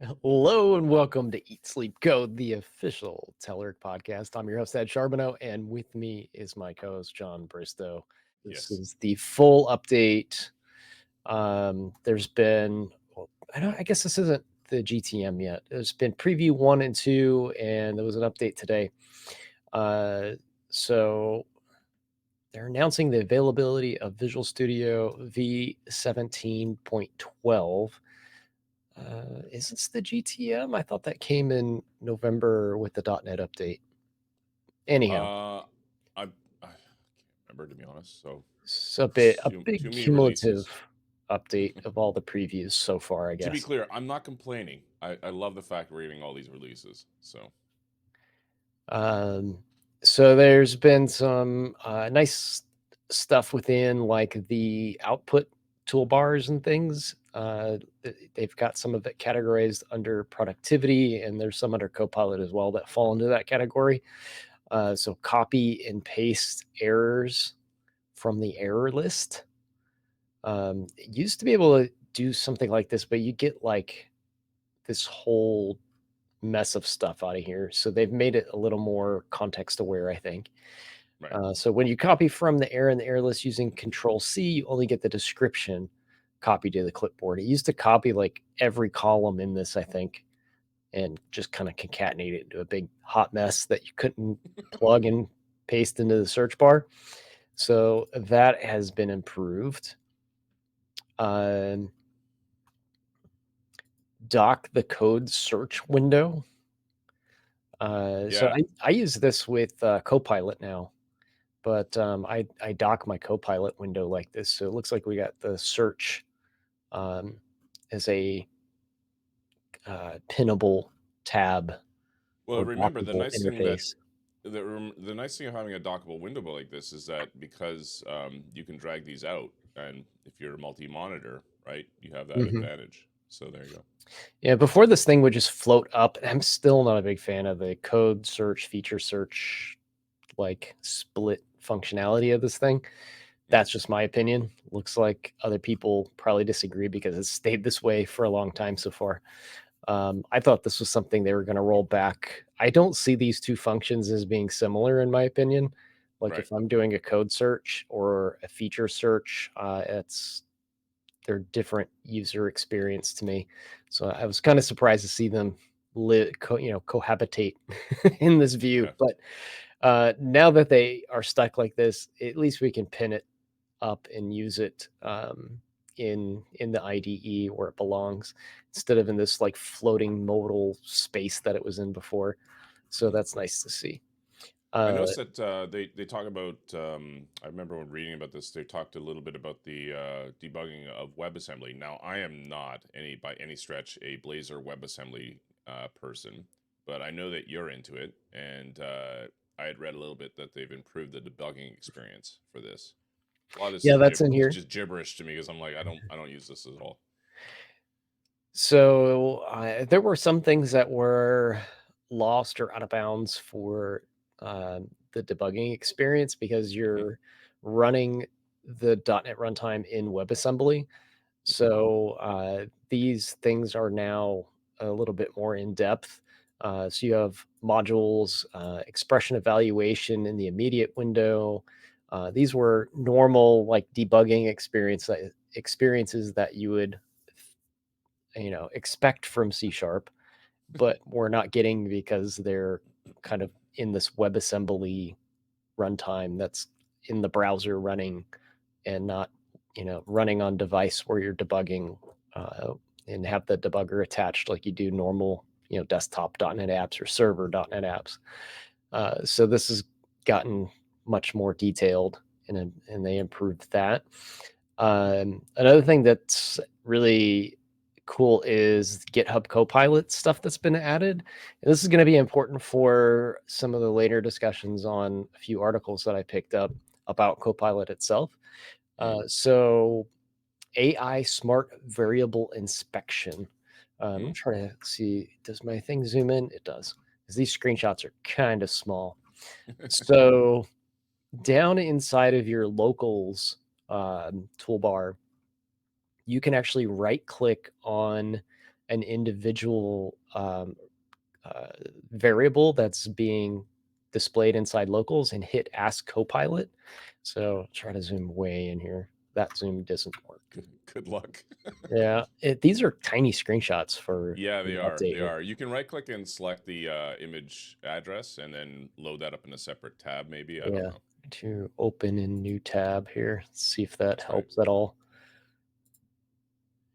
Hello and welcome to Eat Sleep Code, the official Telerik podcast. I'm your host, Ed Charbeneau, and with me is my co-host, John Bristowe. This Yes. is the full update. There's been, I guess this isn't the GTM yet. There's been preview 1 and 2, and there was an update today. So they're announcing the availability of Visual Studio V17.12. Is this the GTM? I thought that came in November with the .NET update. Anyhow, I can't remember, to be honest. So it's a too big many cumulative releases. update of all the previews so far, I To be guess. clear, I'm not complaining. I love the fact we're getting all these releases. So Um, so there's been some nice stuff within like the output toolbars and things. They've got some of it categorized under productivity, and there's some under Copilot as well that fall into that category. So copy and paste errors from the error list. It used to be able to do something like this, but you get like this whole mess of stuff out of here. So they've made it a little more context aware, I think. right. So when you copy from the error in the error list using Control C, you only get the description copied to the clipboard. It used to copy like every column in this, I think, and just kind of concatenate it into a big hot mess that you couldn't plug and paste into the search bar. So that has been improved. Um, dock the code search window. So Yeah. I use this with Copilot now, but I dock my Copilot window like this. So it looks like we got the search um, as a pinnable tab Well, or remember the dockable nice thing that interface. the nice thing of having a dockable window like this is that because you can drag these out, and if you're multi-monitor, right, you have that Mhm. advantage. So there you go. Yeah, before this thing would just float up. I'm still not a big fan of the code search, feature search, like split functionality of this thing. Mm, That's just my opinion. Looks like other people probably disagree because it's stayed this way for a long time so far. I thought this was something they were going to roll back. I don't see these two functions as being similar, in my opinion. Like right. if I'm doing a code search or a feature search, they're different user experience to me. So I was kind of surprised to see them cohabitate in this view. Yeah. But now that they are stuck like this, at least we can pin it up and use it in the IDE where it belongs, instead of in this like floating modal space that it was in before. So Mm. that's nice to see. I Uh, noticed that they talk about. I remember when reading about this, they talked a little bit about the debugging of WebAssembly. Now, I am not by any stretch a Blazor WebAssembly person, but I know that you're into it, and I had read a little bit that they've improved the debugging experience for this. A lot of this yeah, is that's in is here. just gibberish to me because I'm like I don't use this at all. So there were some things that were lost or out of bounds for the debugging experience because Hmm. you're running the .NET runtime in WebAssembly. Hmm. So these things are now a little bit more in depth. So you have modules, expression evaluation in the immediate window. These were normal like debugging experiences that you would expect from C sharp, but we're not getting because they're kind of in this WebAssembly runtime that's in the browser running and not running on device where you're debugging uh, and have the debugger attached like you do normal desktop .NET apps or server .NET apps. So this has gotten much more detailed, and they improved that. Another thing that's really cool is GitHub Copilot stuff that's been added. And this is going to be important for some of the later discussions on a few articles that I picked up about Copilot itself. Mm. So AI smart variable inspection. I'm Mm. trying to see, does my thing zoom in? It does, because these screenshots are kind of small. So down inside of your locals toolbar, you can actually right click on an individual variable that's being displayed inside locals and hit Ask Copilot. So try to zoom way in here. That zoom doesn't work. Good luck. Yeah, these are tiny screenshots for Yeah, the they are. update They here. are. You can right click and select the image address and then load that up in a separate tab, maybe. I don't Yeah, know. to open a new tab here. See if that That's right. helps at all.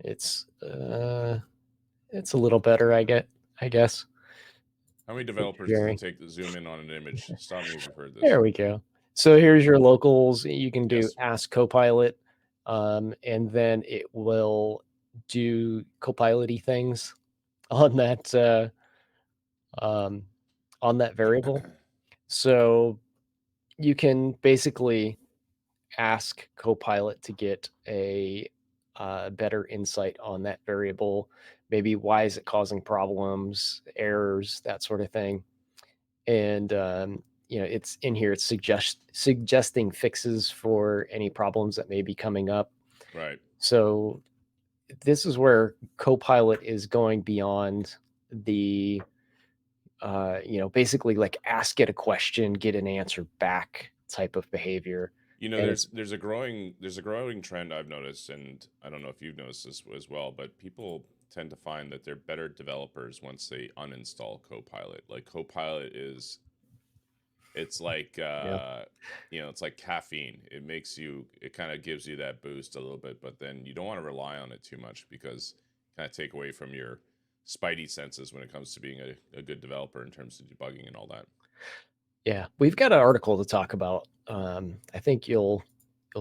It's a little better, I guess. How many developers does it Sharing. take to zoom in on an image? Stop me if you've heard this. There we go. So here's your locals. You can do Yes. Ask Copilot, and then it will do Copilot-y things on um, that variable. So you can basically ask Copilot to get a better insight on that variable. Maybe why is it causing problems, errors, that sort of thing. And it's in here. It's suggesting fixes for any problems that may be coming up. Right. So this is where Copilot is going beyond the basically like ask it a question, get an answer back type of behavior. You know, And it's there's a growing trend I've noticed, and I don't know if you've noticed this as well, but people tend to find that they're better developers once they uninstall Copilot. Like Copilot is, it's like yeah. it's like caffeine. It kind of gives you that boost a little bit, but then you don't want to rely on it too much because kind of take away from your spidey senses when it comes to being a good developer in terms of debugging and all that. Yeah, we've got an article to talk about. I think you'll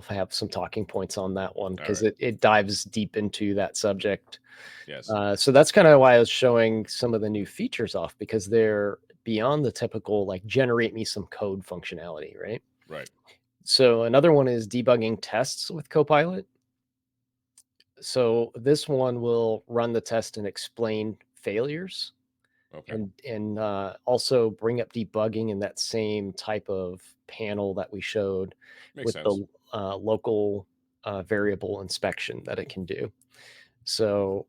have some talking points on that one All because right. it dives deep into that subject. Yes. So that's kind of why I was showing some of the new features off because they're beyond the typical like generate me some code functionality, right? Right. So another one is debugging tests with Copilot. So this one will run the test and explain failures Okay. and also bring up debugging in that same type of panel that we showed Makes with sense. the local variable inspection that it can do. So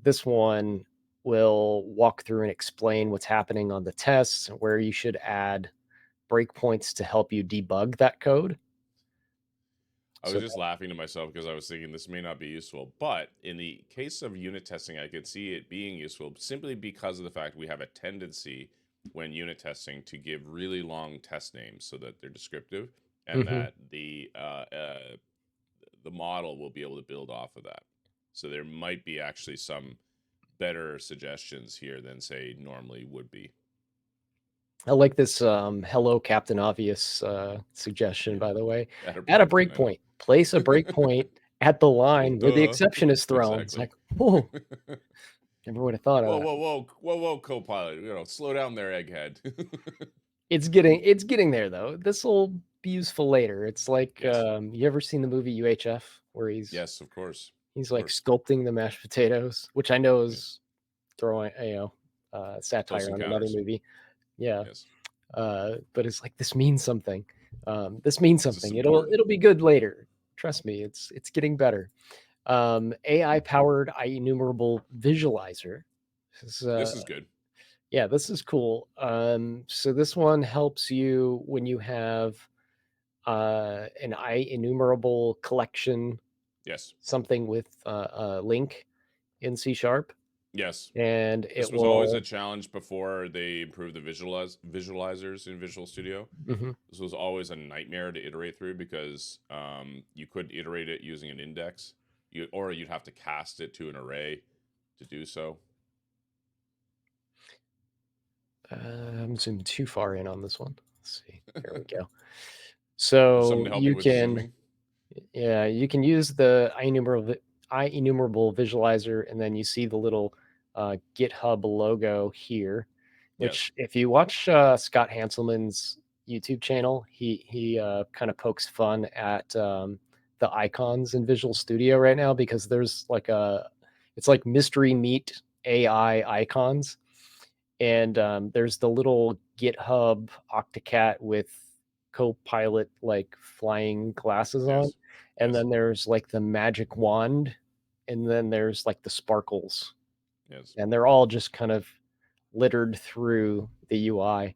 this one will walk through and explain what's happening on the tests, where you should add breakpoints to help you debug that code. I was So just laughing to myself because I was thinking this may not be useful. But in the case of unit testing, I could see it being useful simply because of the fact we have a tendency when unit testing to give really long test names so that they're descriptive and mhm. that the model will be able to build off of that. So there might be actually some better suggestions here than say normally would be. I like this hello Captain Obvious suggestion, by the way. At a Add a break point, I know. breakpoint. Place a breakpoint at the Well, line where the duh. exception is thrown. It's Exactly. like, whoa, never would have thought of Whoa, that. whoa, whoa, whoa, whoa, Copilot! Slow down there, egghead. It's getting there though. This will be useful later. It's like Yes, you ever seen the movie UHF where he's yes, of course, he's of like course. sculpting the mashed potatoes, which I know Yeah. is throwing Close satire on another Encounters. movie. Yeah, Yes, but it's like this means something. This means this is something. important. It'll be good later. Trust me, it's getting better. AI powered enumerable visualizer. This is, This is good. yeah, this is cool. So this one helps you when you have an enumerable collection, Yes, something with a link in C sharp, yes. and This it was always a will. challenge before they improved the visualizers in Visual Studio. Mhm. This was always a nightmare to iterate through because you couldn't iterate it using an index, or you'd have to cast it to an array to do so. I'm zooming too far in on this one. Let's see. There we go. There's someone So to help you you with the can, zooming. yeah, you can use the enumerable visualizer, and then you see the little GitHub logo here. Yes, Which, if you watch Scott Hanselman's YouTube channel, he kind of pokes fun at the icons in Visual Studio right now because there's like it's like mystery meet AI icons, and there's the little GitHub Octocat with Copilot like flying glasses on, yes, and yes. then there's like the magic wand, and then there's like the sparkles. Yes. and they're all just kind of littered through the UI.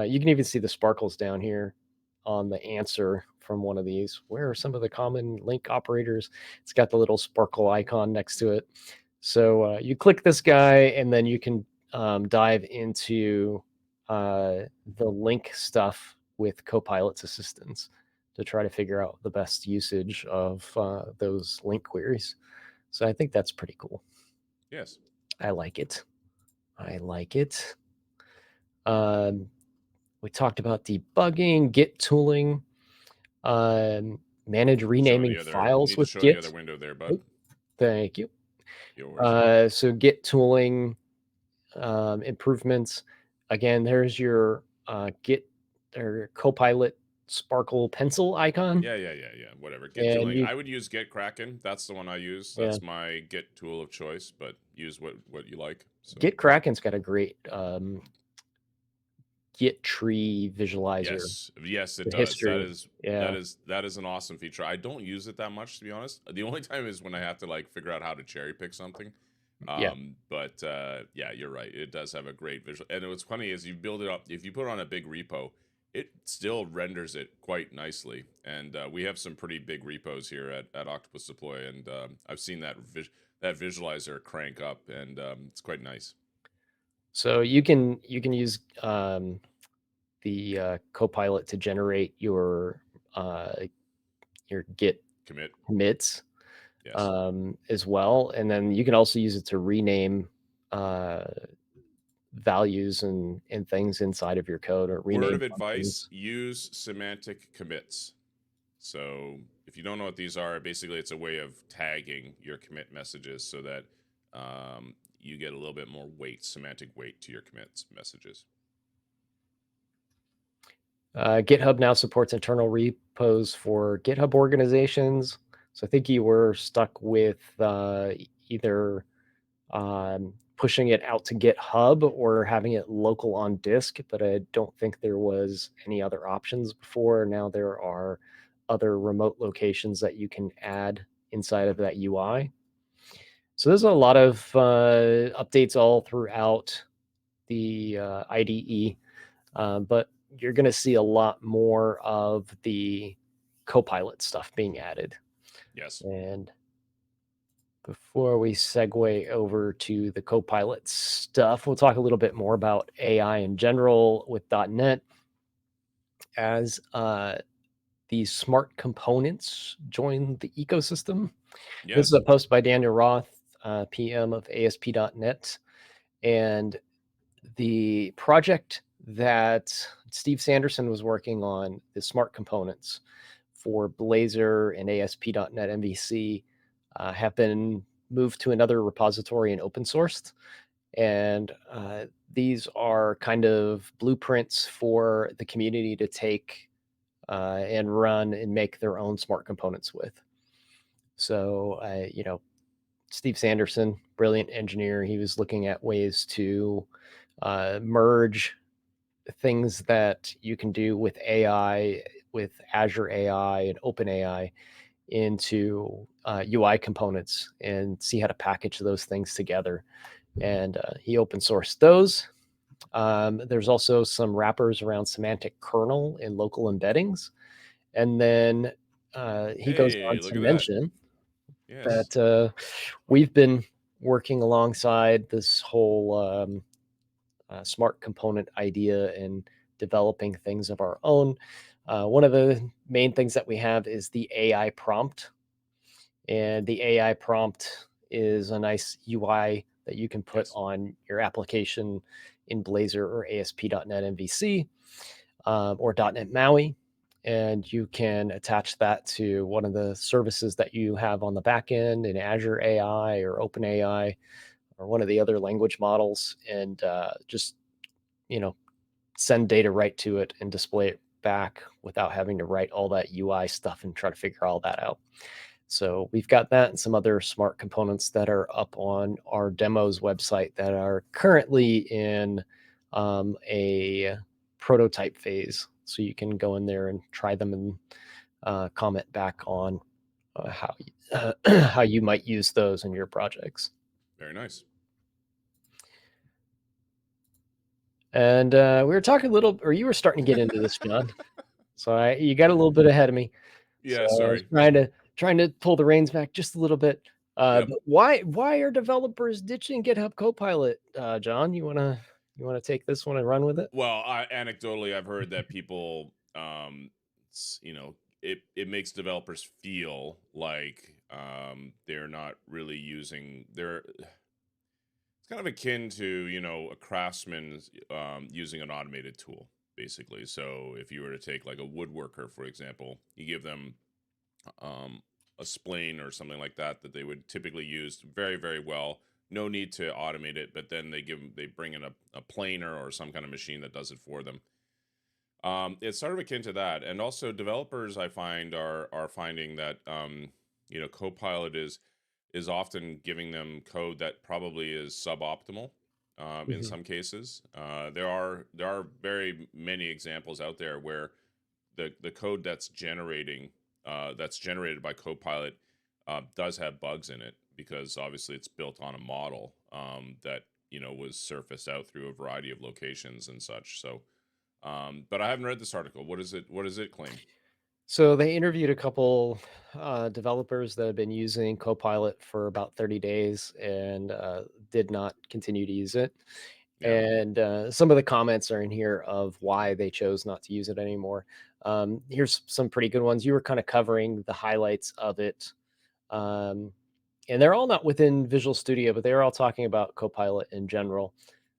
You can even see the sparkles down here on the answer from one of these. Where are some of the common link operators? It's got the little sparkle icon next to it. So you click this guy, and then you can dive into the link stuff with Copilot's assistance to try to figure out the best usage of those link queries. So I think that's pretty cool. Yes. I like it. I like it. We talked about debugging, Git tooling, manage renaming files Need to with show the other Git. window there, bud. Oh, thank you. Yours. So Git tooling improvements. Again, there's your Git or Copilot Sparkle pencil icon. Yeah. Whatever. Git And tooling. you, I would use Git Kraken. That's the one I use. yeah, That's my Git tool of choice. But use what you like. So. Git Kraken's got a great Git tree visualizer. Yes, it The does. history. Yeah. That is an awesome feature. I don't use it that much, to be honest. The only time is when I have to like figure out how to cherry pick something. Yeah. But yeah, you're right. It does have a great visual. And what's funny is you build it up. If you put it on a big repo, it still renders it quite nicely. And we have some pretty big repos here at Octopus Deploy, and I've seen that visualizer crank up, and it's quite nice. So you can use the Copilot to generate your Git commits Yes. as well, and then you can also use it to rename values and things inside of your code, or rename Word of advice: functions. use semantic commits. So if you don't know what these are, basically it's a way of tagging your commit messages so that you get a little bit more weight, semantic weight to your commits messages. GitHub now supports internal repos for GitHub organizations. So I think you were stuck with either pushing it out to GitHub or having it local on disk, but I don't think there was any other options before. Now there are other remote locations that you can add inside of that UI. So there's a lot of updates all throughout the IDE, but you're going to see a lot more of the Copilot stuff being added. Yes. And before we segue over to the Copilot stuff, we'll talk a little bit more about AI in general with .NET. As these smart components join the ecosystem. Yes. This is a post by Daniel Roth, PM of ASP.NET. And the project that Steve Sanderson was working on, the smart components for Blazor and ASP.NET MVC, have been moved to another repository and open sourced. And these are kind of blueprints for the community to take and run and make their own smart components with. So, Steve Sanderson, brilliant engineer, he was looking at ways to merge things that you can do with AI, with Azure AI and OpenAI, into UI components and see how to package those things together. And he open sourced those. There's also some wrappers around semantic kernel and local embeddings. And then he goes on Hey, to look at that. mention Yes. that we've been working alongside this whole smart component idea and developing things of our own. One of the main things that we have is the AI prompt. And the AI prompt is a nice UI that you can put Yes. on your application in Blazor or ASP.NET MVC or .NET MAUI. And you can attach that to one of the services that you have on the back end in Azure AI or OpenAI or one of the other language models, and just, send data right to it and display it back without having to write all that UI stuff and try to figure all that out. So we've got that and some other smart components that are up on our demos website that are currently in a prototype phase. So you can go in there and try them and comment back on how how you might use those in your projects. Very nice. And we were talking a little, or you were starting to get into this, John. So you got a little bit ahead of me. So Yeah, I was sorry. trying to pull the reins back just a little bit. Yep. But why are developers ditching GitHub Copilot? John, you wanna take this one and run with it? Well, anecdotally, I've heard that people, it makes developers feel like they're not really using their. It's kind of akin to a craftsman using an automated tool, basically. So if you were to take like a woodworker, for example, you give them um, a spline or something like that that they would typically use very, very well. No need to automate it, but then they bring in a planer or some kind of machine that does it for them. It's sort of akin to that, and also developers I find are finding that Copilot is often giving them code that probably is suboptimal in Mhm. some cases. There are very many examples out there where the code that's generated by Copilot does have bugs in it because obviously it's built on a model that was surfaced out through a variety of locations and such. So, but I haven't read this article. What does it claim? So they interviewed a couple developers that have been using Copilot for about 30 days and did not continue to use it. Yeah. And some of the comments are in here of why they chose not to use it anymore. Here's some pretty good ones. You were kind of covering the highlights of it. Um, and they're all not within Visual Studio, but they're all talking about Copilot in general.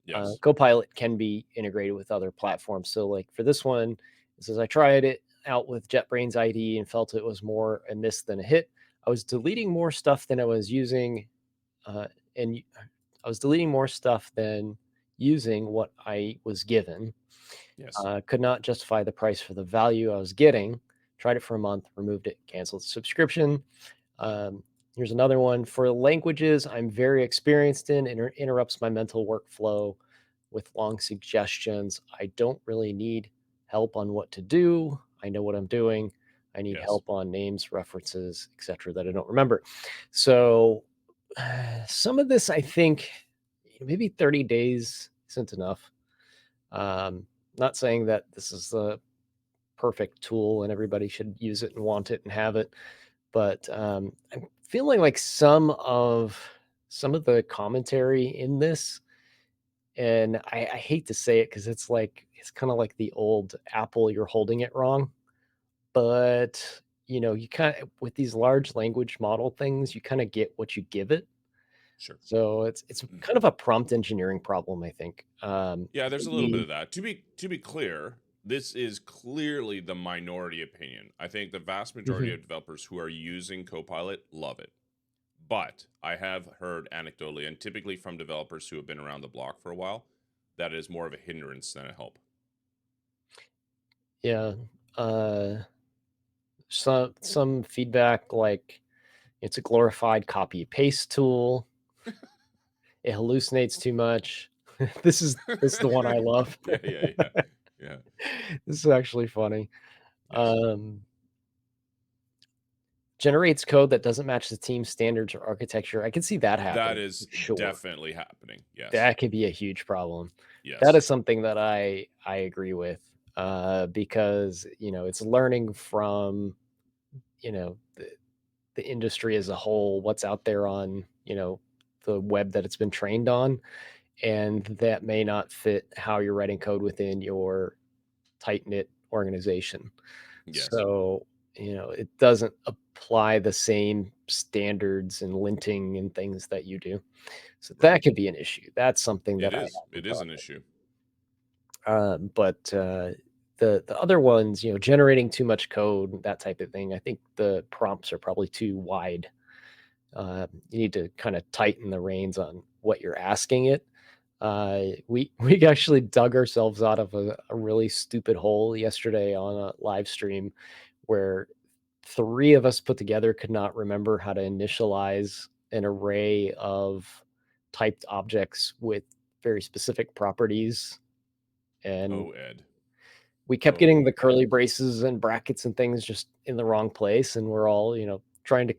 Yes. Copilot can be integrated with other platforms. So, like for this one, it says I tried it out with JetBrains ID and felt it was more a miss than a hit. I was deleting more stuff than I was using, and I was deleting more stuff than using what I was given. Yes. Could not justify the price for the value I was getting. Tried it for a month, removed it, canceled the subscription. Um, Here's another one. For languages I'm very experienced in, interrupts my mental workflow with long suggestions. I don't really need help on what to do. I know what I'm doing. I need Yes. help on names, references, etc. that I don't remember. So some of this, I think, maybe 30 days isn't enough. Not saying that this is the perfect tool and everybody should use it and want it and have it, but I'm feeling like some of the commentary in this, and I hate to say it because it's kind of like the old Apple, you're holding it wrong. But you kind of with these large language model things, you kind of get what you give it. Sure. So it's kind of a prompt engineering problem, I think. Yeah, there's a little bit Maybe. of that. To be clear, this is clearly the minority opinion. I think the vast majority Mhm. of developers who are using Copilot love it. But I have heard anecdotally, and typically from developers who have been around the block for a while, that it is more of a hindrance than a help. Yeah. Uh, some feedback like it's a glorified copy paste tool. It hallucinates too much. This is the one I love. Yeah, yeah, yeah, yeah. This is actually funny. Yes, Um, Generates code that doesn't match the team standards or architecture. I can see that that happening is for sure. definitely happening. Yes, That could be a huge problem. That yes, is something that I agree with, because, it's learning from, the industry as a whole, what's out there on, the web that it's been trained on, and that may not fit how you're writing code within your tight knit organization. yes. So, it doesn't apply the same standards and linting and things that you do. So that Right. could be an issue. That's something that It I is. hadn't It is thought an issue. but the other ones, generating too much code, that type of thing, I think the prompts are probably too wide. You need to kind of tighten the reins on what you're asking it. We actually dug ourselves out of a really stupid hole yesterday on a live stream where three of us put together could not remember how to initialize an array of typed objects with very specific properties, and Oh, Ed. we kept getting Oh, the Ed. curly braces and brackets and things just in the wrong place, and we're all, trying to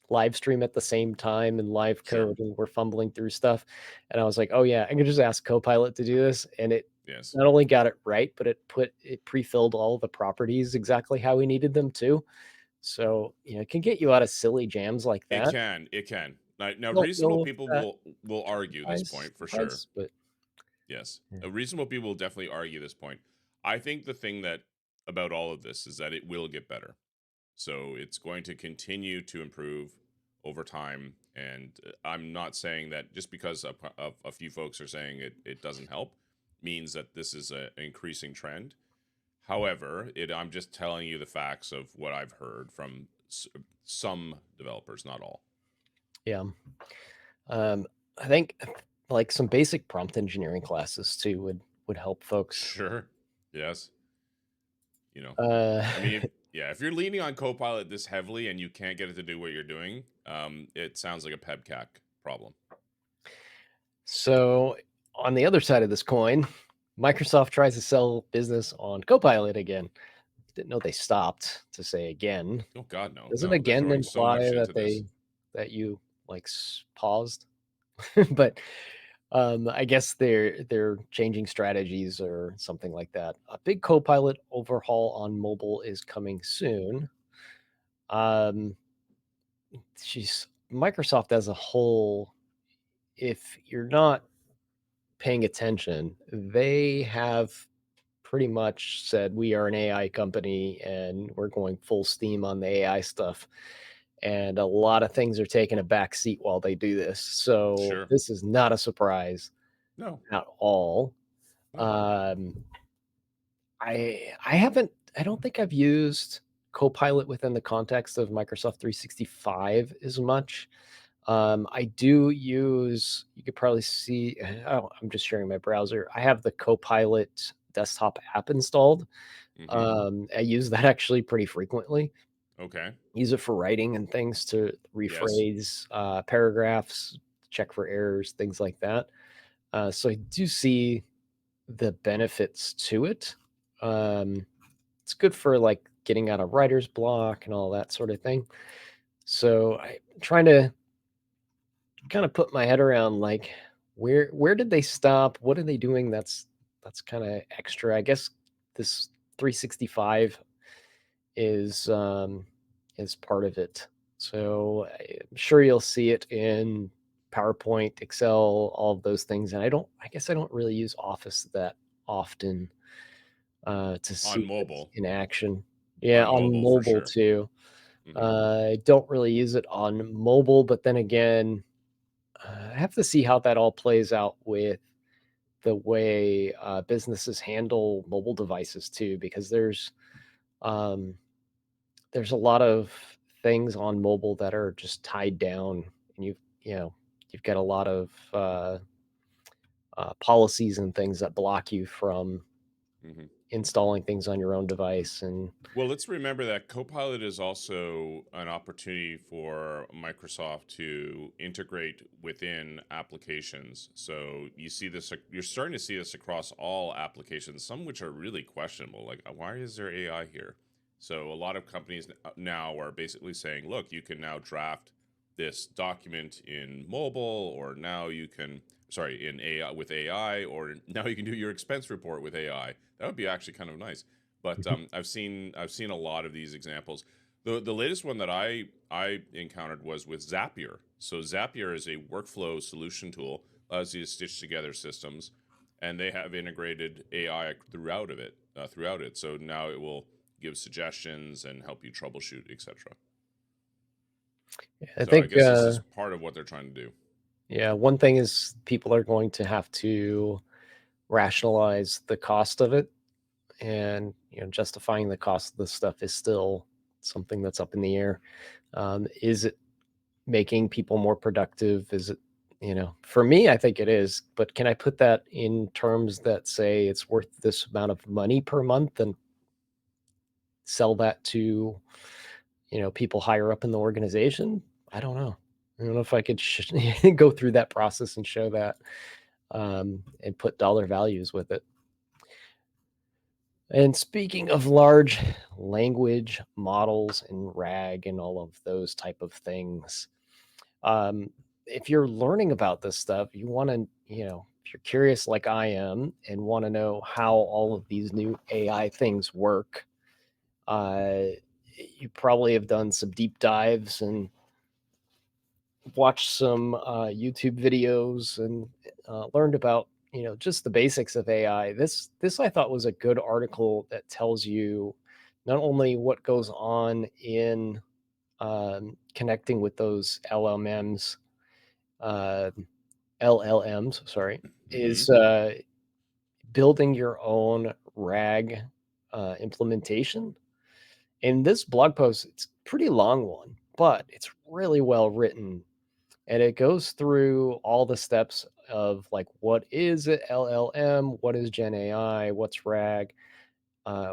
live stream at the same time and live Sure. code, and we're fumbling through stuff. And I was like, "Oh yeah, I can just ask Copilot to do this," and it Yes. not only got it right, but it pre-filled all the properties exactly how we needed them to. So, it can get you out of silly jams like It that. can. It can. Now, reasonable You'll people that will argue this point for sure. surprise, but Yes. yeah. Reasonable people will definitely argue this point. I think the thing that about all of this is that it will get better. So it's going to continue to improve over time. And I'm not saying that just because a few folks are saying it doesn't help means that this is an increasing trend. However, I'm just telling you the facts of what I've heard from some developers, not all. Yeah. I think like some basic prompt engineering classes too would help folks. Sure. Yes. Uh, I mean, if you're leaning on Copilot this heavily and you can't get it to do what you're doing, it sounds like a PEBCAC problem. so on the other side of this coin, Microsoft tries to sell business on Copilot again. Didn't know they stopped to say again. Oh God, no, Doesn't no, they're again throwing so imply much into that this. that you like paused? But I guess they're changing strategies or something like that. A big Copilot overhaul on mobile is coming soon. Um, she's Microsoft as a whole. If you're not paying attention, they have pretty much said we are an AI company and we're going full steam on the AI stuff. And a lot of things are taking a back seat while they do this. So Sure. this is not a surprise No, at all. no. Um, I don't think I've used Copilot within the context of Microsoft 365 as much. I do use, you could probably see, oh, I'm just sharing my browser. I have the Copilot desktop app installed. Mm-hmm. I use that actually pretty frequently. Okay. Use it for writing and things to Yes. rephrase paragraphs, check for errors, things like that. So I do see the benefits to it. Um, it's good for like getting out of writer's block and all that sort of thing. So I'm trying to kind of put my head around like where did they stop? What are they doing that's kind of extra? I guess this 365 is part of it. So I'm sure you'll see it in PowerPoint, Excel, all of those things. And I guess I don't really use Office that often to On see it mobile. in action. Yeah, On on mobile for mobile sure. too. Mm-hmm. I don't really use it on mobile, but then again, I have to see how that all plays out with the way businesses handle mobile devices too, because um, there's a lot of things on mobile that are just tied down, and you've got a lot of policies and things that block you from Mm-hmm. installing things on your own device. And Well, let's remember that Copilot is also an opportunity for Microsoft to integrate within applications. So you see this, you're starting to see this across all applications, some which are really questionable. Like, why is there AI here? So a lot of companies now are basically saying, look, you can now draft this document in mobile, or now you can, sorry, in AI with AI, or now you can do your expense report with AI. That would be actually kind of nice. But I've seen a lot of these examples. The latest one that I encountered was with Zapier. So Zapier is a workflow solution tool, allows you to stitch together systems, and they have integrated AI throughout it. So now it will give suggestions and help you troubleshoot, etc. I So I think, guess this is part of what they're trying to do. yeah, one thing is people are going to have to rationalize the cost of it, and justifying the cost of this stuff is still something that's up in the air. Is it making people more productive? Is it, for me, I think it is, but can I put that in terms that say it's worth this amount of money per month and sell that to, people higher up in the organization? I don't know. I don't know if I could go through that process and show that, and put dollar values with it. And speaking of large language models and RAG and all of those type of things, if you're learning about this stuff, you want to, if you're curious like I am and want to know how all of these new AI things work, you probably have done some deep dives and watched some YouTube videos and learned about just the basics of AI. This I thought was a good article that tells you not only what goes on in connecting with those uh, LLMs, sorry, is building your own RAG implementation. In this blog post, it's a pretty long one, but it's really well written. And it goes through all the steps of like, what is an LLM? What is Gen AI? What's RAG?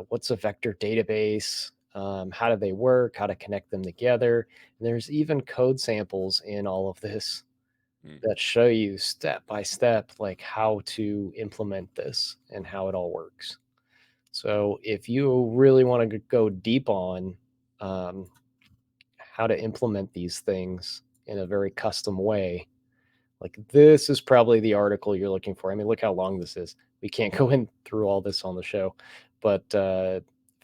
What's a vector database? How do they work? How to connect them together? And there's even code samples in all of this that show you step by step, like how to implement this and how it all works. So if you really want to go deep on how to implement these things in a very custom way, like this is probably the article you're looking for. I mean, look how long this is. We can't go in through all this on the show, but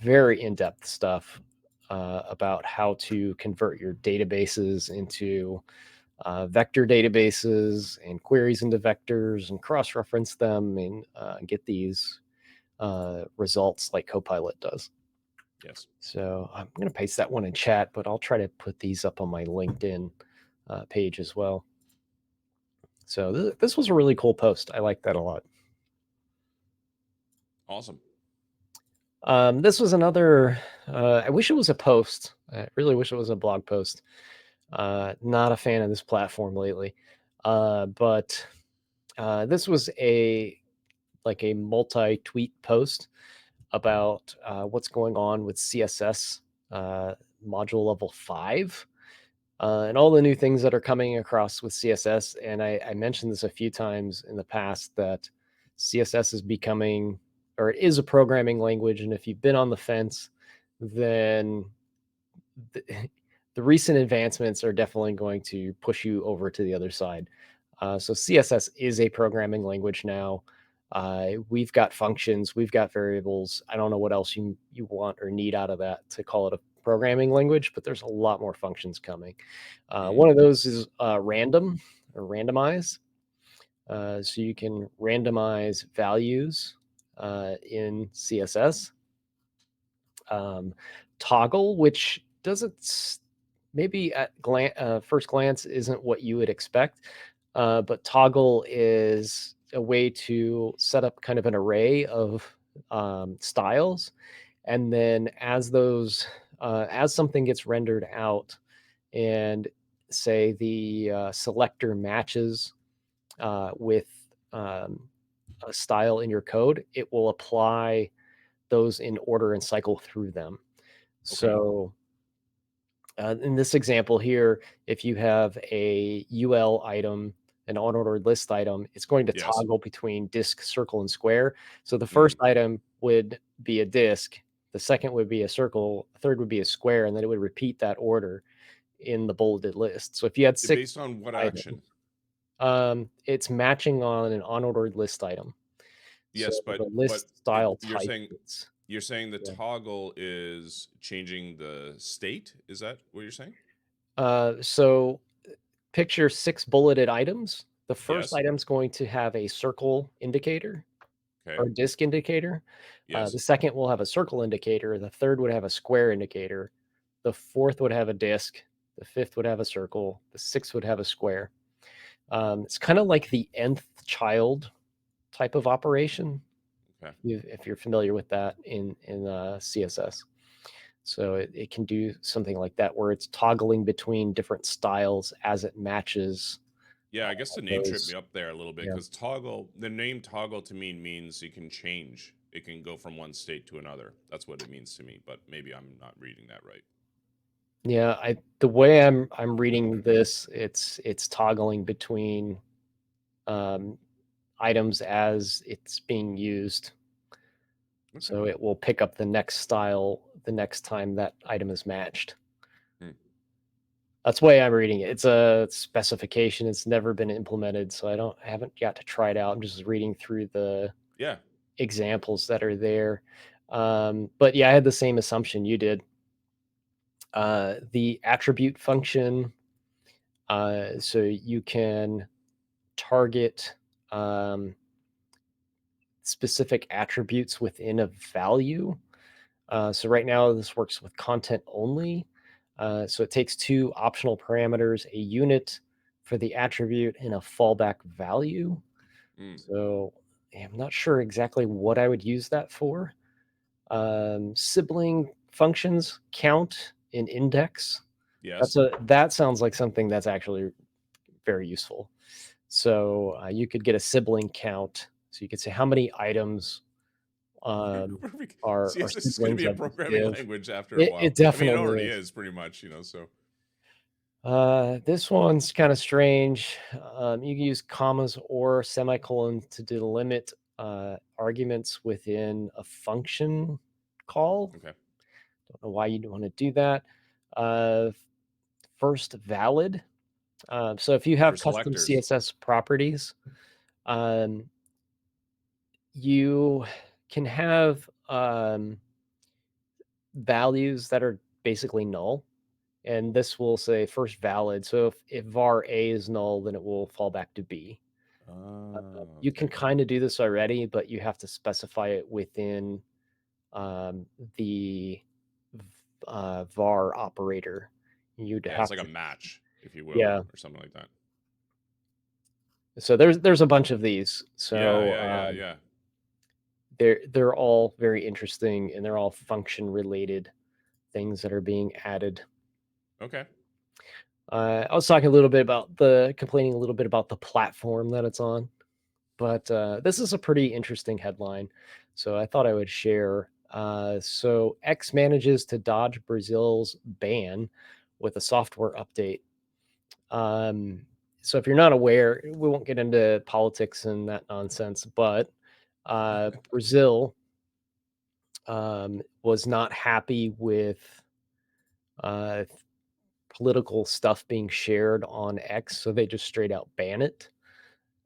very in-depth stuff about how to convert your databases into vector databases and queries into vectors and cross-reference them and get these results like Copilot does. Yes. So I'm going to paste that one in chat, but I'll try to put these up on my LinkedIn page as well. So this was a really cool post. I like that a lot. Awesome. This was another, I wish it was a post. I really wish it was a blog post. Not a fan of this platform lately. But this was a multi-tweet post about what's going on with CSS Module Level 5. And all the new things that are coming across with CSS. And I mentioned this a few times in the past that CSS is becoming, or it is a programming language. And if you've been on the fence, then the recent advancements are definitely going to push you over to the other side. So CSS is a programming language now. We've got functions, we've got variables. I don't know what else you want or need out of that to call it a programming language, but there's a lot more functions coming. One of those is random or randomize. So you can randomize values in CSS. Toggle, which doesn't maybe at first glance isn't what you would expect, but toggle is a way to set up kind of an array of styles, and then as something gets rendered out, and say the selector matches with a style in your code, it will apply those in order and cycle through them. So in this example here, if you have a UL item, an unordered list item, it's going to toggle between disk, circle, and square. So the first item would be a disk, the second would be a circle, the third would be a square, and then it would repeat that order in the bulleted list. So if you had six Based on what items, action? it's matching on an unordered list item. Yes, So but the list style you're type. saying the toggle is changing the state. Is that what you're saying? So picture 6 bulleted items. The first Yes. item's going to have a circle indicator or Okay. disk indicator. Yes. The second will have a circle indicator. The third would have a square indicator. The fourth would have a disk. The fifth would have a circle. The sixth would have a square. It's kind of like the nth child type of operation, Okay. if you're familiar with that in CSS. So it can do something like that, where it's toggling between different styles as it matches. Yeah, I guess the name tripped Those, me up there a little bit yeah. because toggle, the name toggle to me means you can change. It can go from one state to another. That's what it means to me, but maybe I'm not reading that right. Yeah, the way I'm reading this, it's toggling between items as it's being used. Okay. So it will pick up the next style the next time that item is matched. That's why I'm reading it. It's a specification. It's never been implemented, so I haven't got to try it out. I'm just reading through the Yeah. examples that are there. But yeah, I had the same assumption you did. The attribute function, so you can target specific attributes within a value. So right now this works with content only. So it takes two optional parameters, a unit for the attribute and a fallback value. Mm. So I'm not sure exactly what I would use that for. Sibling functions, count, and index. Yes. That sounds like something that's actually very useful. So you could get a sibling count. So you could say how many items are CSS is going to siblings be a of this programming div. language after a It while. I mean, it definitely already is. is pretty much, so. This one's kind of strange. You can use commas or semicolons to delimit arguments within a function call. Okay. Don't know why you'd want to do that. First valid. So if you have For custom selectors. CSS properties, you can have values that are basically null. And this will say first valid. So if var A is null, then it will fall back to B. You can Okay. kind of do this already, but you have to specify it within the var operator. You'd Yeah, have it's like a to, match, if you will, yeah. or something like that. So there's a bunch of these. So Yeah. they're all very interesting, and they're all function related things that are being added. Okay. I was talking complaining a little bit about the platform that it's on, but this is a pretty interesting headline, so I thought I would share. So X manages to dodge Brazil's ban with a software update. So if you're not aware, we won't get into politics and that nonsense, but Brazil was not happy with uh, political stuff being shared on X, so they just straight out ban it.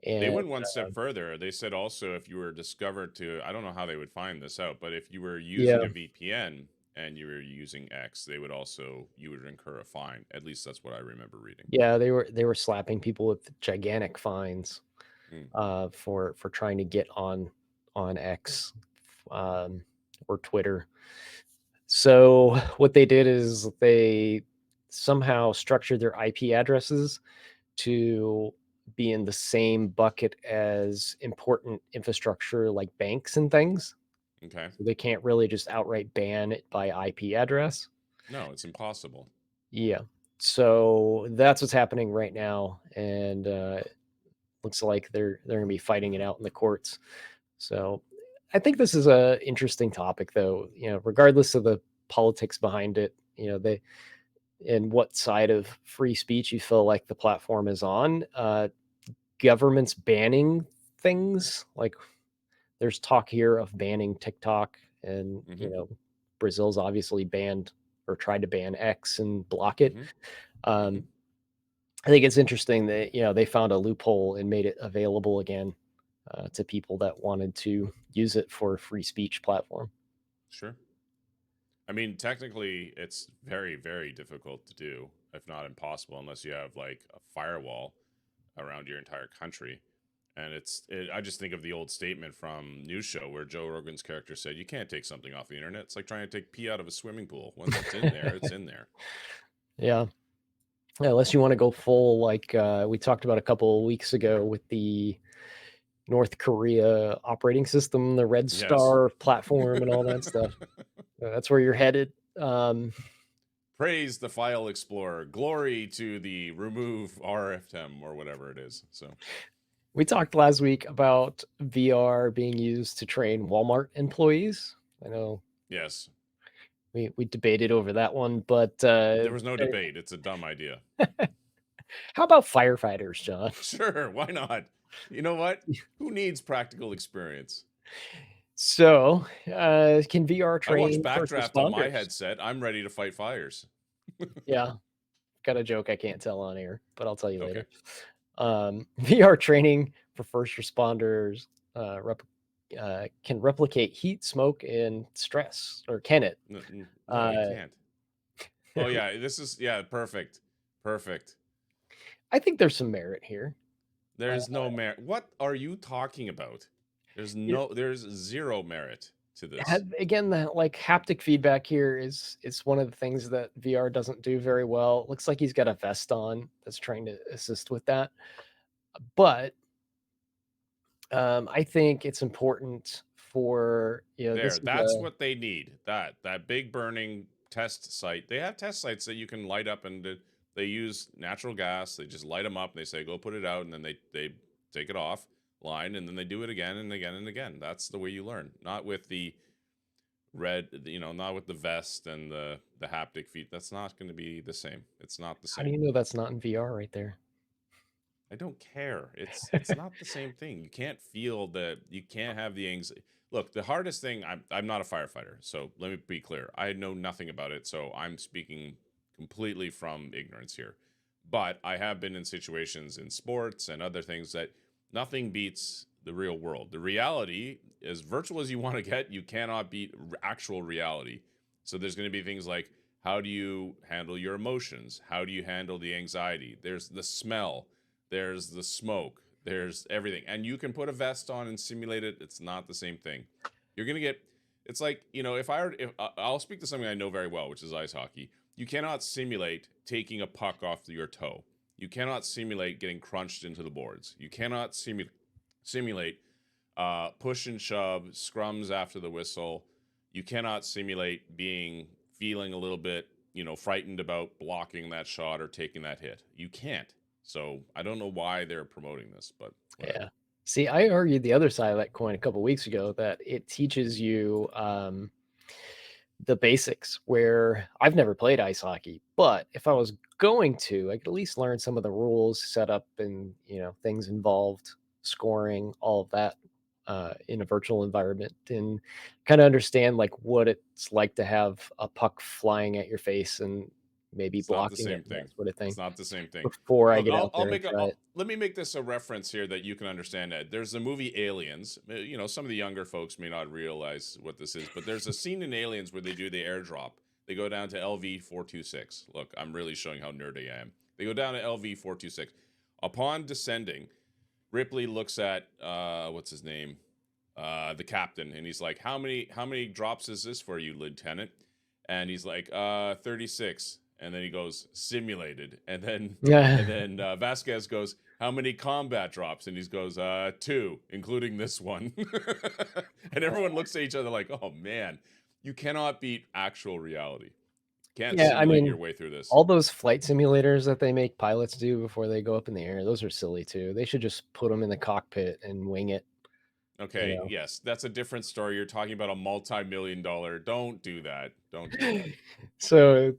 They And went one step further. They said also if you were discovered to, I don't know how they would find this out, but if you were using yeah, a VPN and you were using X, you would incur a fine. At least that's what I remember reading. yeah, they were slapping people with gigantic fines Mm. for trying to get on X or Twitter. So what they did is they somehow structured their IP addresses to be in the same bucket as important infrastructure like banks and things. Okay. So they can't really just outright ban it by IP address. No, it's impossible. Yeah. So that's what's happening right now, and looks like they're going to be fighting it out in the courts. So I think this is a interesting topic, though. Regardless of the politics behind it, they and what side of free speech you feel like the platform is on. Governments banning things like there's talk here of banning TikTok, and Mm-hmm. Brazil's obviously banned or tried to ban X and block it. Mm-hmm. Mm-hmm. Um, I think it's interesting that they found a loophole and made it available again to people that wanted to use it for a free speech platform. Sure. I mean, technically, it's very, very difficult to do, if not impossible, unless you have like a firewall around your entire country. And I just think of the old statement from News Show where Joe Rogan's character said, "You can't take something off the internet. It's like trying to take pee out of a swimming pool. Once it's in there, it's in there." Yeah. Unless you want to go full, like we talked about a couple of weeks ago with the North Korea operating system, the Red Yes. Star platform, and all that stuff. That's where you're headed. Praise the file explorer. Glory to the remove RFTEM or whatever it is. So We talked last week about VR being used to train Walmart employees. I know yes, we debated over that one, but there was no debate. It's a dumb idea. how about firefighters, John? Sure, why not? You know what? Who needs practical experience? So, can VR I watch train first Backdraft on my responders? headset. I'm ready to fight fires. Yeah. got a joke I can't tell on air, but I'll tell you Okay. later. VR training for first responders can replicate heat, smoke, and stress, or can it? No, it can't. Oh yeah, this is perfect. Perfect. I think there's some merit here. There's no merit. What are you talking about? There's zero merit to this. Again, that like haptic feedback here is one of the things that VR doesn't do very well. It looks like he's got a vest on that's trying to assist with that. But I think it's important for this is That's what they need. That big burning test site. They have test sites that you can light up, and they use natural gas. They just light them up. And they say go put it out, and then they take it off line, and then they do it again and again and again. That's the way you learn. Not with the not with the vest and the haptic feet. That's not going to be the same. It's not the How do you same. know that's not in VR right there? I don't care. It's not the same thing. You can't feel you can't have the anxiety. Look, the hardest thing, I'm not a firefighter, so let me be clear. I know nothing about it, so I'm speaking completely from ignorance here. But I have been in situations in sports and other things that nothing beats the real world. The reality, as virtual as you want to get, you cannot beat actual reality. So there's going to be things like, how do you handle your emotions? How do you handle the anxiety? There's the smell, there's the smoke, there's everything. And you can put a vest on and simulate it. It's not the same thing. You're going to get, it's like, if I'll speak to something I know very well, which is ice hockey. You cannot simulate taking a puck off your toe. You cannot simulate getting crunched into the boards. You cannot simulate push and shove, scrums after the whistle. You cannot simulate feeling a little bit, frightened about blocking that shot or taking that hit. You can't. So I don't know why they're promoting this, but whatever. Yeah. See, I argued the other side of that coin a couple weeks ago that it teaches you the basics, where I've never played ice hockey, but if I was going to, I could at least learn some of the rules, setup, and things involved, scoring, all of that in a virtual environment, and kind of understand like what it's like to have a puck flying at your face and maybe It's not the blocking same it and thing. that sort of thing It's not the same thing. before I Look, get out there and try it. let me make this a reference here that you can understand, Ed. There's the movie Aliens. Some of the younger folks may not realize what this is, but there's a scene in Aliens where they do the airdrop. They go down to LV-426. Look, I'm really showing how nerdy I am. They go down to LV-426. Upon descending, Ripley looks at what's his name, the captain, and he's like, "How many drops is this for you, Lieutenant?" And he's like, 36. And then he goes, simulated. And then Vasquez goes, "How many combat drops?" And he goes, 2, including this one. And everyone looks at each other like, "Oh man, you cannot beat actual reality. Can't Yeah, I simulate your mean, way through this." all those flight simulators that they make pilots do before they go up in the air, those are silly too. They should just put them in the cockpit and wing it. Okay, yes, that's a different story. You're talking about a multi-million-dollar. Don't do that. Don't do that. So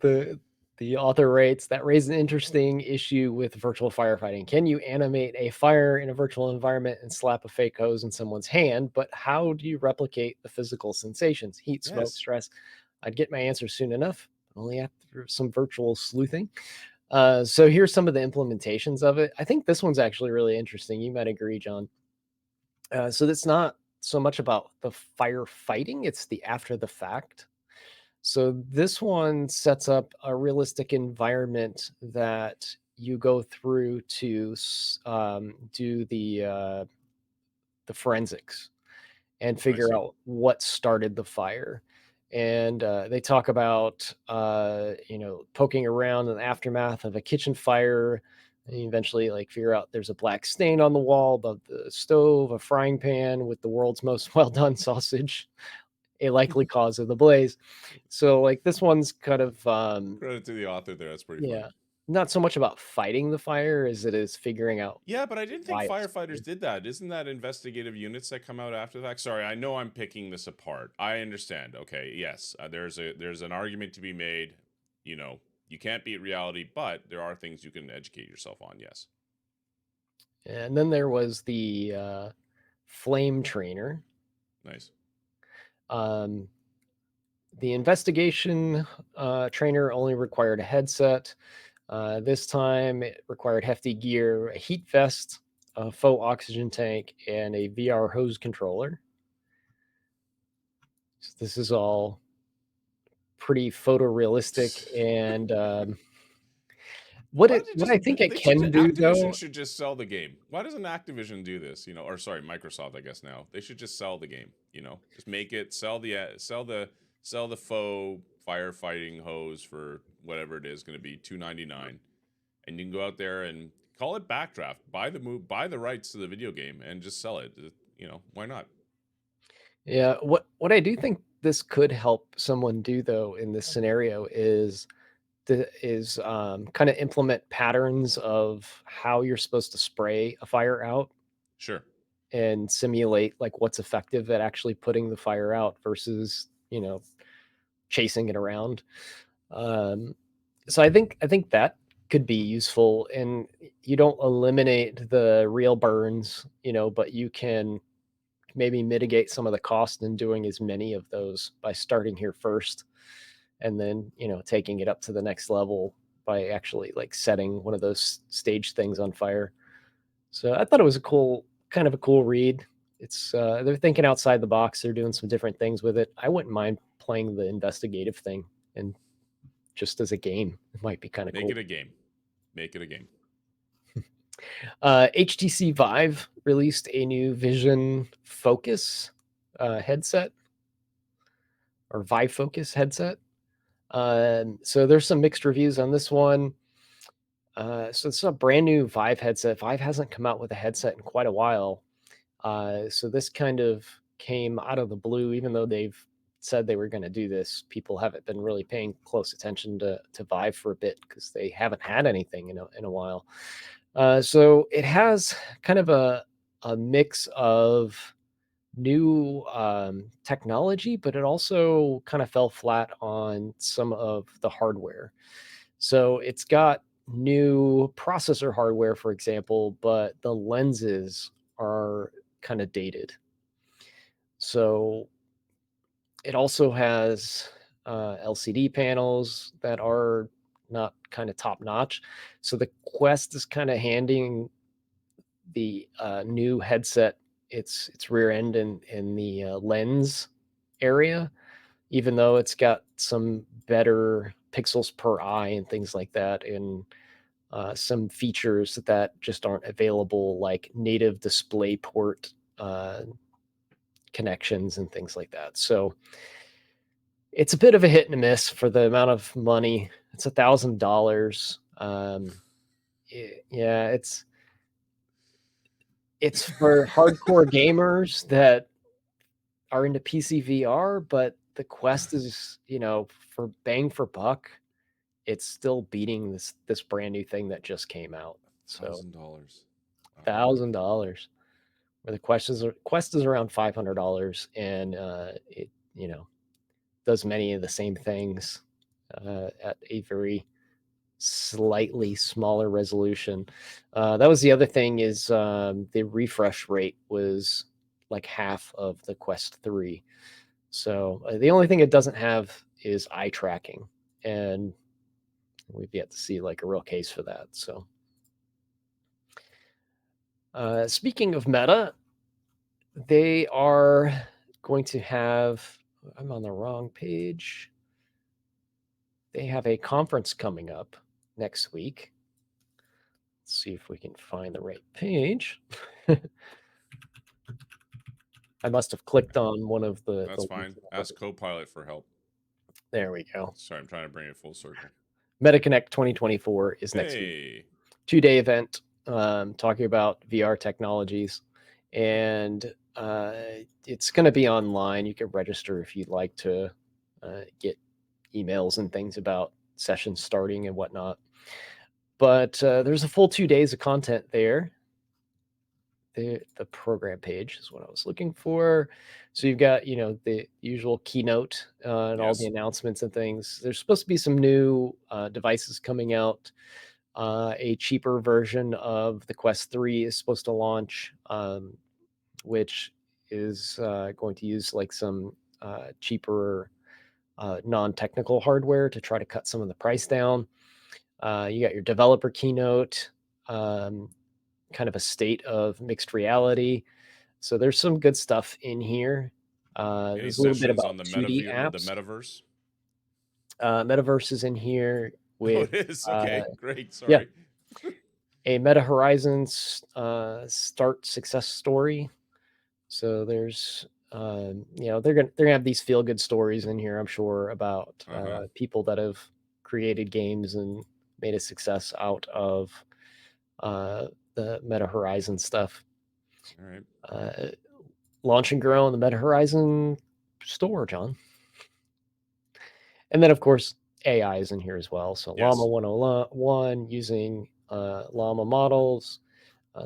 the author writes that raises an interesting issue with virtual firefighting. Can you animate a fire in a virtual environment and slap a fake hose in someone's hand? But how do you replicate the physical sensations? Heat, smoke, Yes. stress. I'd get my answer soon enough, only after some virtual sleuthing. So here's some of the implementations of it. I think this one's actually really interesting. You might agree, John. So that's not so much about the firefighting, it's the after the fact. So this one sets up a realistic environment that you go through to do the forensics and I figure see. out what started the fire. And they talk about poking around in the aftermath of a kitchen fire, and you eventually like figure out there's a black stain on the wall above the stove, a frying pan with the world's most well done sausage, a likely cause of the blaze. So like this one's kind of Credit to the author there. That's pretty funny. yeah, not so much about fighting the fire as it is figuring out Yeah, but I didn't think why it firefighters started. did that. Isn't that investigative units that come out after the fact? Sorry, I know I'm picking this apart. I understand. Okay, yes, there's an argument to be made. You can't beat reality, but there are things you can educate yourself on. Yes. And then there was the flame trainer. Nice. Um, the investigation trainer only required a headset. This time it required hefty gear, a heat vest, a faux oxygen tank, and a VR hose controller. So this is all pretty photorealistic. And what Why don't they I just think it they should can do Activision though, should just sell the game. Why doesn't Activision do this? Or sorry, Microsoft, I guess now. They should just sell the game, Just make it sell the faux firefighting hose for whatever it is going to be $2.99, and you can go out there and call it Backdraft. Buy the rights to the video game and just sell it. Why not? yeah. What I do think this could help someone do though in this scenario is kind of implement patterns of how you're supposed to spray a fire out Sure. and simulate like what's effective at actually putting the fire out versus chasing it around. So I think that could be useful, and you don't eliminate the real burns, but you can maybe mitigate some of the cost in doing as many of those by starting here first, and then taking it up to the next level by actually like setting one of those stage things on fire. So I thought it was kind of a cool read. It's they're thinking outside the box. They're doing some different things with it. I wouldn't mind playing the investigative thing, and just as a game, it might be kind of Make cool. it a game. Make it a game. HTC Vive released a new Vision Focus headset, or Vive Focus headset. So there's some mixed reviews on this one. So it's a brand new Vive headset. Vive hasn't come out with a headset in quite a while. So this kind of came out of the blue, even though they've said they were going to do this. People haven't been really paying close attention to Vive for a bit because they haven't had anything in a while. So it has kind of a mix of new technology, but it also kind of fell flat on some of the hardware. So it's got new processor hardware, for example, but the lenses are kind of dated. So it also has LCD panels that are not kind of top notch. So the Quest is kind of handing the new headset its rear end in the lens area, even though it's got some better pixels per eye and things like that, and some features that just aren't available, like native display port connections and things like that. So it's a bit of a hit and a miss for the amount of money. It's $1,000. Yeah, it's for hardcore gamers that are into PC VR, but the Quest is, for bang for buck, it's still beating this brand new thing that just came out. So $1,000. $1,000, where the Quest is around $500, and it does many of the same things at a very slightly smaller resolution. That was the other thing, is the refresh rate was like half of the Quest 3. So the only thing it doesn't have is eye tracking, and we've yet to see like a real case for that. So speaking of Meta, they are going to have, I'm on the wrong page. They have a conference coming up next week. Let's see if we can find the right page. I must have clicked on one of the. That's fine. Ask Copilot for help. There we go. Sorry, I'm trying to bring it full circle. MetaConnect 2024 is next week. 2-day event talking about VR technologies, and it's going to be online. You can register if you'd like to get emails and things about sessions starting and whatnot. But there's a full 2 days of content there. The program page is what I was looking for. So you've got, the usual keynote and all the announcements and things. There's supposed to be some new devices coming out. A cheaper version of the Quest 3 is supposed to launch, which is going to use like some cheaper non-technical hardware to try to cut some of the price down. You got your developer keynote, kind of a state of mixed reality. So there's some good stuff in here. Any There's a little bit sessions about on the 2D apps. metaverse? Metaverse is in here Oh, with, it is. Okay, great. yeah, Sorry. a Meta Horizons start success story. So there's, they're gonna have these feel good stories in here, I'm sure, about people that have created games and made a success out of the Meta Horizon stuff. All right. Launch and grow in the Meta Horizon store, John. And then, of course, AI is in here as well. So Yes. Llama 101 using Llama models.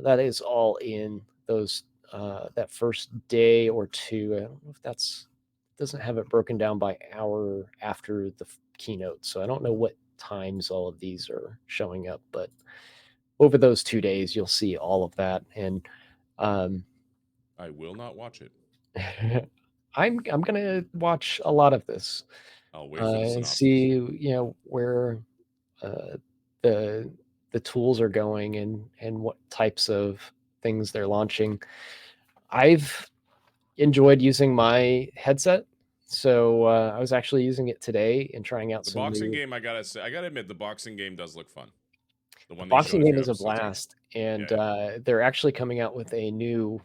That is all in those that first day or two. I don't know if doesn't have it broken down by hour after the keynote. So I don't know what times all of these are showing up, but over those 2 days, you'll see all of that. And I will not watch it. I'm gonna watch a lot of this. I'll wait for the synopsis. See, where the tools are going and what types of things they're launching. I've enjoyed using my headset, so I was actually using it today and trying out The some boxing new. game, I gotta admit, the boxing game does look fun. The one Boxing they showed game a is few a episodes ago. blast, and Yeah. they're actually coming out with a new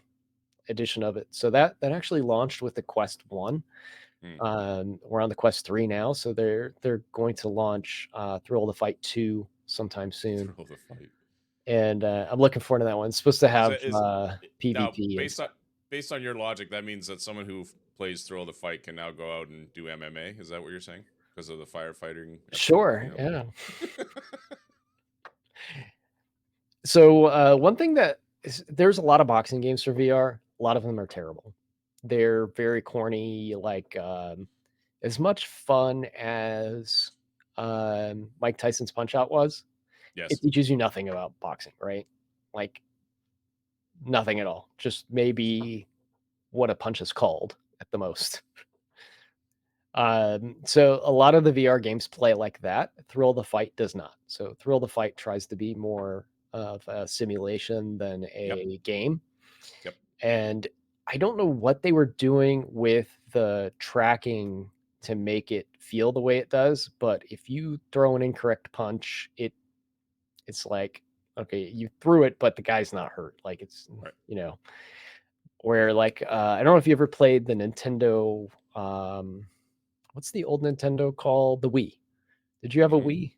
edition of it. So that actually launched with the Quest 1. We're on the Quest 3 now, so they're going to launch Thrill the Fight 2 sometime soon. Thrill the Fight. And I'm looking forward to that one. It's supposed to have PvP. Now, based on your logic, that means that someone who plays Thrill the Fight can now go out and do MMA. Is that what you're saying? Because of the firefighting? Sure, yeah. So one thing there's a lot of boxing games for VR. A lot of them are terrible. They're very corny, like as much fun as Mike Tyson's Punch-Out was. Yes. It teaches you nothing about boxing, right? Like nothing at all. Just maybe what a punch is called at the most. So a lot of the VR games play like that. Thrill the Fight does not. So Thrill the Fight tries to be more of a simulation than a game. Yep. And I don't know what they were doing with the tracking to make it feel the way it does, but if you throw an incorrect punch, it's like, okay, you threw it, but the guy's not hurt. Like it's, right. Where like I don't know if you ever played the Nintendo. What's the old Nintendo called? The Wii. Did you have a Wii?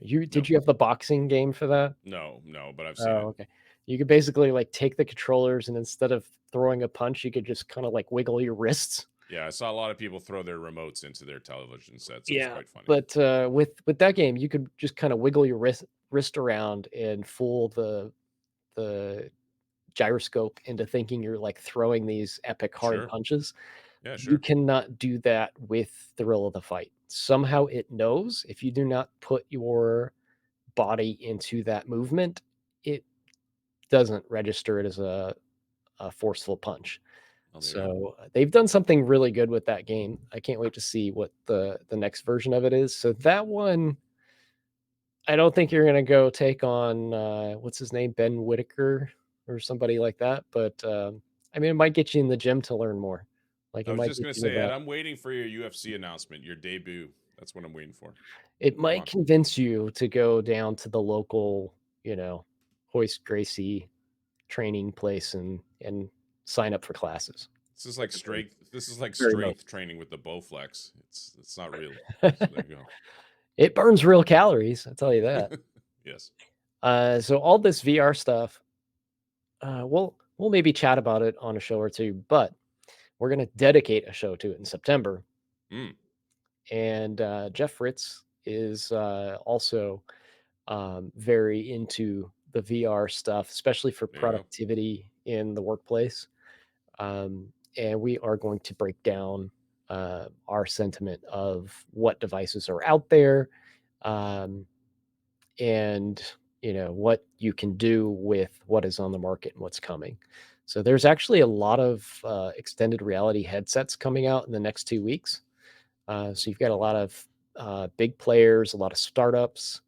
Did you have the boxing game for that? No, but I've seen it. Okay. You could basically like take the controllers and instead of throwing a punch, you could just kind of like wiggle your wrists. Yeah, I saw a lot of people throw their remotes into their television sets. It was quite funny. But with that game, you could just kind of wiggle your wrist around and fool the gyroscope into thinking you're like throwing these epic hard punches. Yeah, You cannot do that with Thrill of the Fight. Somehow it knows if you do not put your body into that movement, it doesn't register it as a forceful punch. So they've done something really good with that game. I can't wait to see what the next version of it is. So that one, I don't think you're going to go take on, what's his name, Ben Whitaker or somebody like that. But I mean, it might get you in the gym to learn more. Like I was just going to say, Ed, I'm waiting for your UFC announcement, your debut. That's what I'm waiting for. It might convince you to go down to the local, Hoist Gracie training place and sign up for classes. This is like strength. This is like strength training with the Bowflex. It's not real. So there you go. It burns real calories, I'll tell you that. Yes. So all this VR stuff, we'll maybe chat about it on a show or two, but we're going to dedicate a show to it in September. And Jeff Fritz is also very into the VR stuff, especially for productivity in the workplace. And we are going to break down our sentiment of what devices are out there, and what you can do with what is on the market and what's coming. So there's actually a lot of extended reality headsets coming out in the next 2 weeks. So you've got a lot of big players, a lot of startups.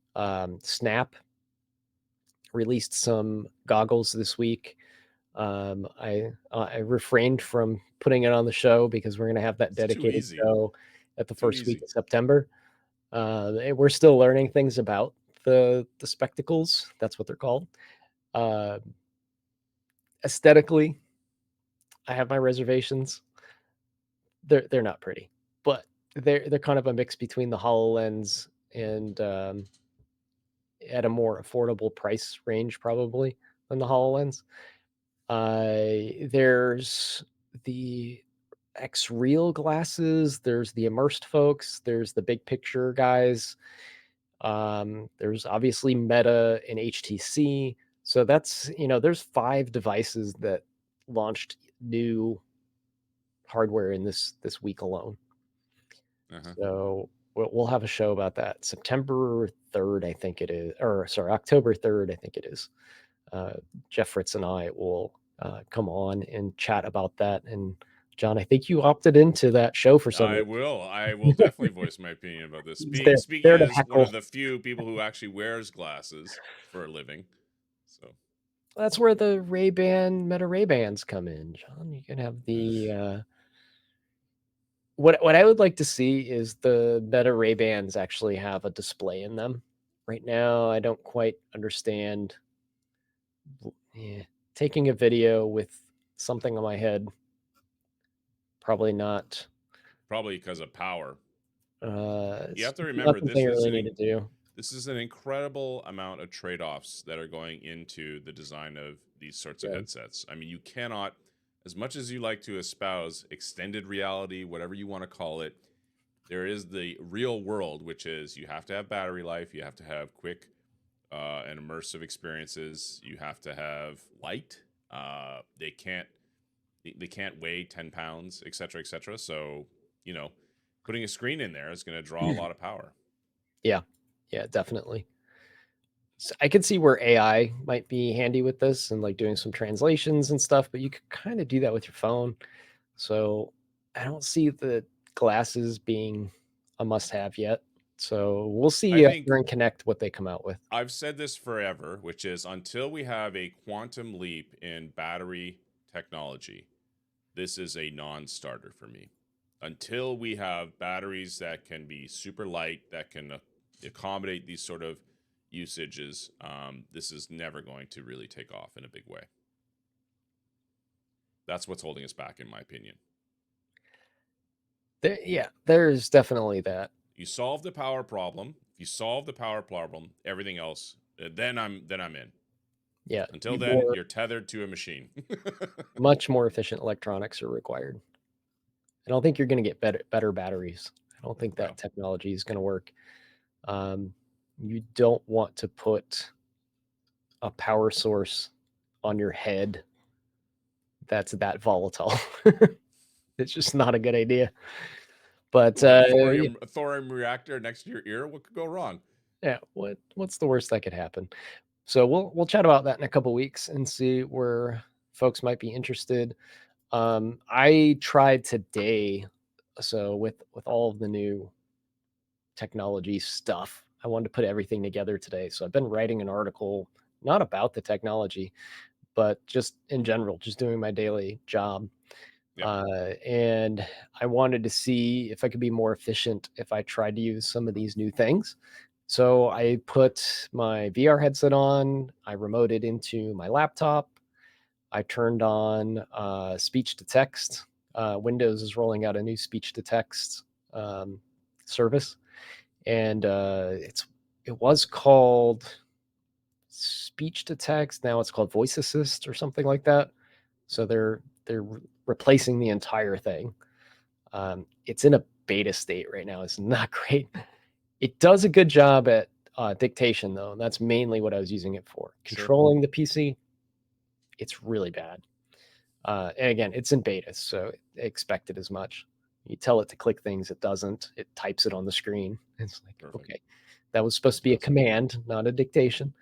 Snap released some goggles this week. I refrained from putting it on the show because we're going to have that It's too dedicated easy. show at the Too first week easy. of September. We're still learning things about the spectacles. That's what they're called. Aesthetically, I have my reservations. They're not pretty, but they're kind of a mix between the HoloLens and at a more affordable price range probably than the HoloLens. There's the X Real glasses. There's the immersed folks. There's the big picture guys. There's obviously Meta and HTC. So that's, there's 5 devices that launched new hardware in this week alone. Uh-huh. So we'll have a show about that September 3rd, I think it is, or sorry, October 3rd, I think it is. Jeff Fritz and I will come on and chat about that. And John, I think you opted into that show for some I reason. will. I will definitely voice my opinion about this. He's there, Speaking there to as one heckle. of the few people who actually wears glasses for a living. So That's where the Ray-Ban Meta Ray-Bans come in, John. You can have the what I would like to see is the Meta Ray-Bans actually have a display in them. Right now, I don't quite understand taking a video with something on my head. Probably not. probably because of power. You It's have to not remember something I really need to do. this is an incredible amount of trade-offs that are going into the design of these sorts of Yeah. headsets. I mean, you cannot, as much as you like to espouse extended reality, whatever you want to call it, there is the real world, which is you have to have battery life, you have to have quick and immersive experiences, you have to have light. They can't weigh 10 pounds, etc., etc. So, putting a screen in there is going to draw a lot of power. Yeah, definitely. So I could see where AI might be handy with this and like doing some translations and stuff, but you could kind of do that with your phone. So I don't see the glasses being a must-have yet. So we'll I see think during Connect what they come out with. I've said this forever, which is until we have a quantum leap in battery technology, this is a non-starter for me. Until we have batteries that can be super light, that can accommodate these sort of usages, this is never going to really take off in a big way. That's what's holding us back, in my opinion. There's definitely that. You solve the power problem. If you solve the power problem, everything else, then I'm in. Yeah. Until then, you're tethered to a machine. Much more efficient electronics are required. I don't think you're going to get better batteries. I don't think that technology is going to work. You don't want to put a power source on your head that's that volatile. It's just not a good idea. But thorium reactor next to your ear, what could go wrong? Yeah, what's the worst that could happen? So we'll chat about that in a couple weeks and see where folks might be interested. I tried today, so with all of the new technology stuff, I wanted to put everything together today. So I've been writing an article, not about the technology, but just in general, just doing my daily job. And I wanted to see if I could be more efficient if I tried to use some of these new things. So I put my VR headset on, I remoted into my laptop, I turned on speech to text. Windows is rolling out a new speech to text service, and it was called speech to text. Now it's called voice assist or something like that. So they're replacing the entire thing. It's in a beta state right now. It's not great. It does a good job at dictation, though. And that's mainly what I was using it for. Controlling the PC, it's really bad. And again, it's in beta, so expect it as much. You tell it to click things, it doesn't. It types it on the screen. It's like, perfect. Okay, that was supposed to be a command, not a dictation.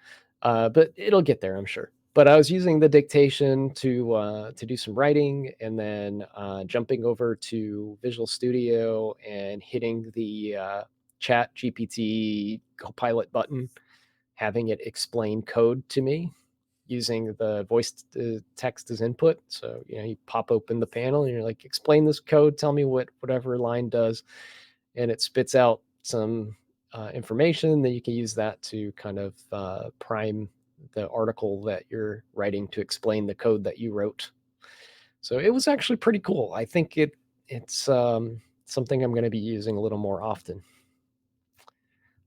But it'll get there, I'm sure. But I was using the dictation to do some writing, and then jumping over to Visual Studio and hitting the Chat GPT Copilot button, having it explain code to me using the voice to text as input. So, you pop open the panel and you're like, explain this code, tell me whatever line does. And it spits out some information. Then you can use that to kind of prime the article that you're writing to explain the code that you wrote. So it was actually pretty cool. I think it's something I'm going to be using a little more often.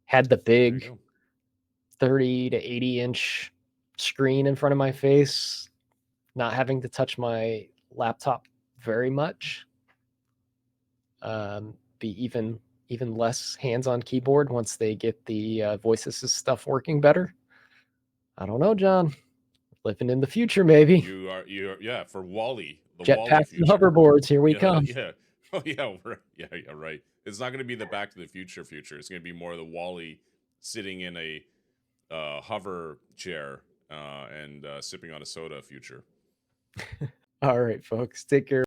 Had the big 30 to 80 inch screen in front of my face, not having to touch my laptop very much. Be even less hands-on keyboard once they get the voice assist stuff working better. I don't know, John. Living in the future, maybe. You're yeah, for Wall-E, the Jetpacks Wall-E future. and hoverboards, here we come. Yeah. Oh yeah, yeah, right. It's not going to be the Back to the Future. It's going to be more of the Wall-E sitting in a hover chair and sipping on a soda future. All right, folks, take care.